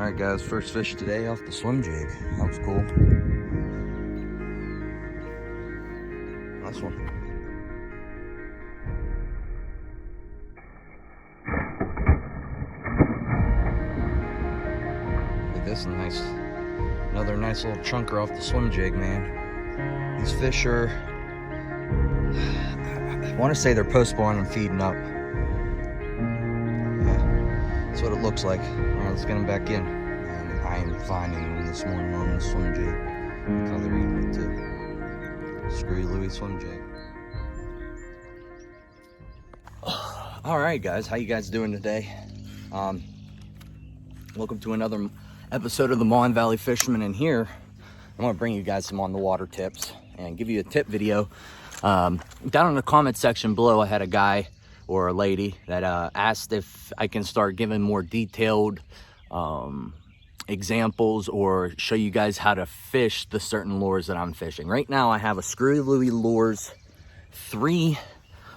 Alright guys, first fish today off the swim jig. That was cool. Nice one. Look at this another nice little chunker off the swim jig, man. These fish are, I want to say they're post-spawn and feeding up. That's what it looks like. Alright, let's get them back in. And I am finding them this morning on the swim jig. Look how they're eating it too. Screwy Louie swim jig. Alright guys, how you guys doing today? Welcome to another episode of the TheMonValleyFisherman. And here, I'm going to bring you guys some on the water tips and give you a tip video. Down in the comment section below, I had a guy or a lady that asked if I can start giving more detailed examples or show you guys how to fish the certain lures that I'm fishing. Right now I have a Screwy Louie Lures I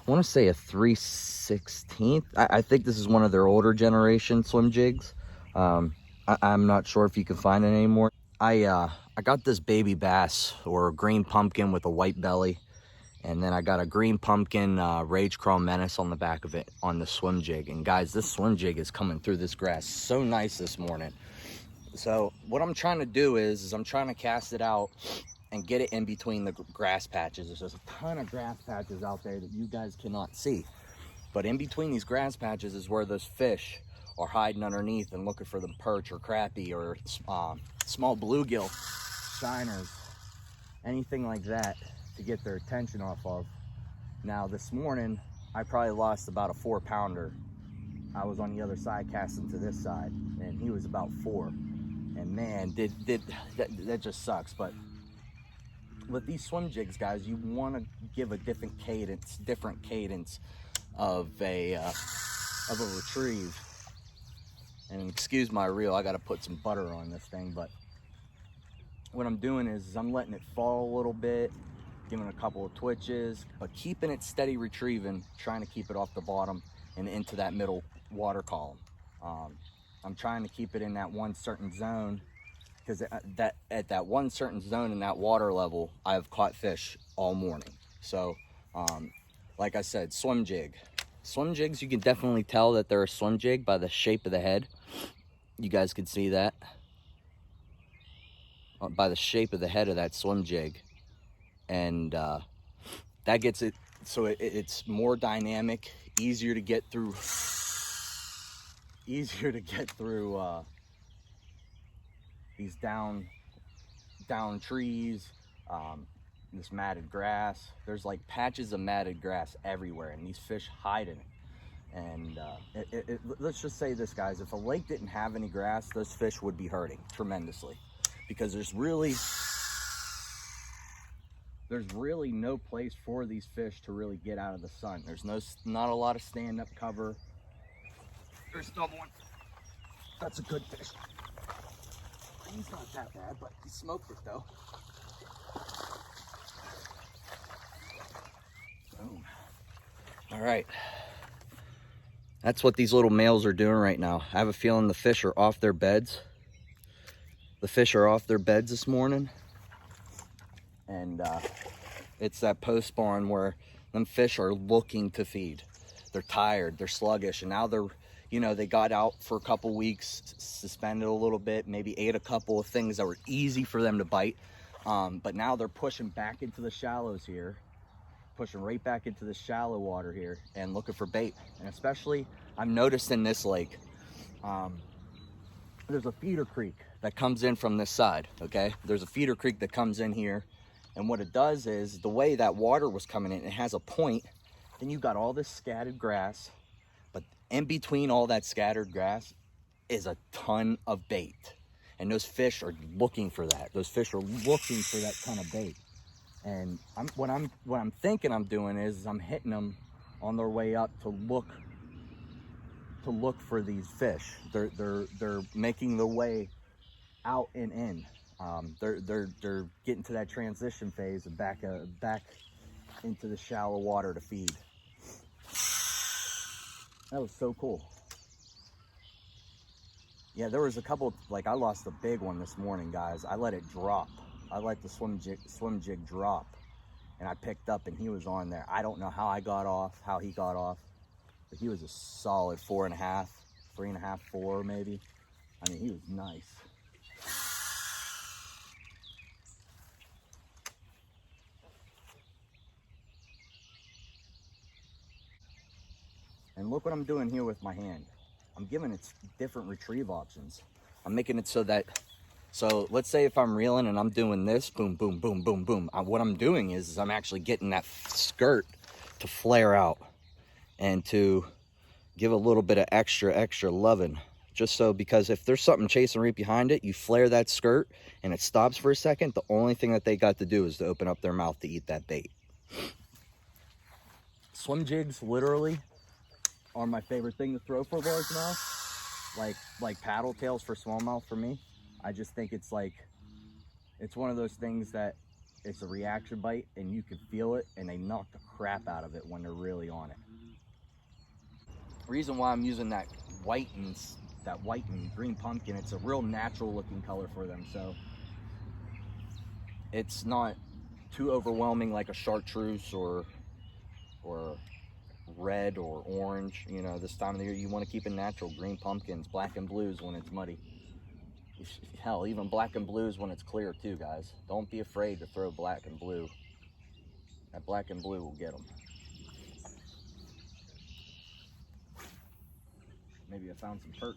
want to say a 3/16. I think this is one of their older generation swim jigs. I'm not sure if you can find it anymore. I got this baby bass or a green pumpkin with a white belly. And then I got a green pumpkin Rage Crawl Menace on the back of it on the swim jig. And guys, this swim jig is coming through this grass so nice this morning. So what I'm trying to do is I'm trying to cast it out and get it in between the grass patches. There's just a ton of grass patches out there that you guys cannot see. But in between these grass patches is where those fish are hiding underneath and looking for the perch or crappie or small bluegill, shiners, anything like that, to get their attention off of. Now this morning I probably lost about a 4-pounder. I was on the other side casting to this side and he was about 4, and man, that just sucks. But with these swim jigs, guys, you want to give a different cadence of a retrieve. And excuse my reel, I got to put some butter on this thing, but what I'm doing is I'm letting it fall a little bit, giving it a couple of twitches, but keeping it steady retrieving, trying to keep it off the bottom and into that middle water column. I'm trying to keep it in that one certain zone, because at that one certain zone in that water level, I've caught fish all morning. So, like I said, swim jig. Swim jigs, you can definitely tell that they're a swim jig by the shape of the head. You guys can see that by the shape of the head of that swim jig. And that gets it so it's more dynamic, easier to get through these down trees, this matted grass. There's like patches of matted grass everywhere, and these fish hide in it. And let's just say this, guys, if a lake didn't have any grass, those fish would be hurting tremendously, because there's really no place for these fish to really get out of the sun. There's not a lot of stand-up cover. There's another one. That's a good fish. He's not that bad, but he smoked it though. Boom. All right. That's what these little males are doing right now. I have a feeling the fish are off their beds. The fish are off their beds this morning. And it's that post-spawn where them fish are looking to feed. They're tired, they're sluggish, and now they're, they got out for a couple weeks, suspended a little bit, maybe ate a couple of things that were easy for them to bite. But now they're pushing back into the shallows here, pushing right back into the shallow water here and looking for bait. And especially, I've noticed in this lake, there's a feeder creek that comes in from this side, okay? There's a feeder creek that comes in here. And what it does is, the way that water was coming in, it has a point, then you got all this scattered grass, but in between all that scattered grass is a ton of bait. And those fish are looking for that. Those fish are looking for that ton of bait. And what I'm thinking I'm doing is I'm hitting them on their way up to look for these fish. They're making the way out and in. They're getting to that transition phase and back into the shallow water to feed. That was so cool. Yeah, there was a couple, like I lost a big one this morning, guys. I let it drop. I let the swim jig drop, and I picked up and he was on there. I don't know how I got off, how he got off, but he was a solid 4.5, 3.5, 4 maybe. I mean, he was nice. And look what I'm doing here with my hand. I'm giving it different retrieve options. I'm making it so that, so let's say if I'm reeling and I'm doing this, boom, boom, boom, boom, boom. What I'm doing is I'm actually getting that skirt to flare out and to give a little bit of extra loving. Just so, because if there's something chasing right behind it, you flare that skirt and it stops for a second, the only thing that they got to do is to open up their mouth to eat that bait. Swim jigs literally are my favorite thing to throw for largemouth, like paddle tails for smallmouth for me. I just think it's like, it's one of those things that it's a reaction bite and you can feel it, and they knock the crap out of it when they're really on it. Reason why I'm using that white and green pumpkin, it's a real natural looking color for them, so it's not too overwhelming like a chartreuse or red or orange. You know, this time of the year you want to keep it natural. Green pumpkins, black and blues when it's muddy. Hell, even black and blues when it's clear too, guys. Don't be afraid to throw black and blue. That black and blue will get them. Maybe I found some perch.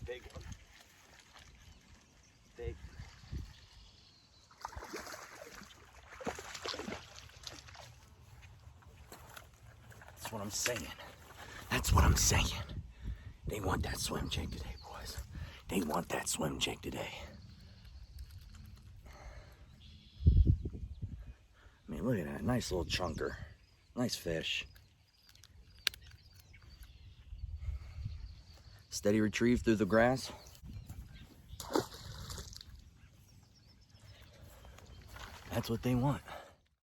Big one. Big. That's what I'm saying. That's what I'm saying. They want that swim jig today, boys. They want that swim jig today. I mean, look at that. Nice little chunker. Nice fish. Steady retrieve through the grass. That's what they want.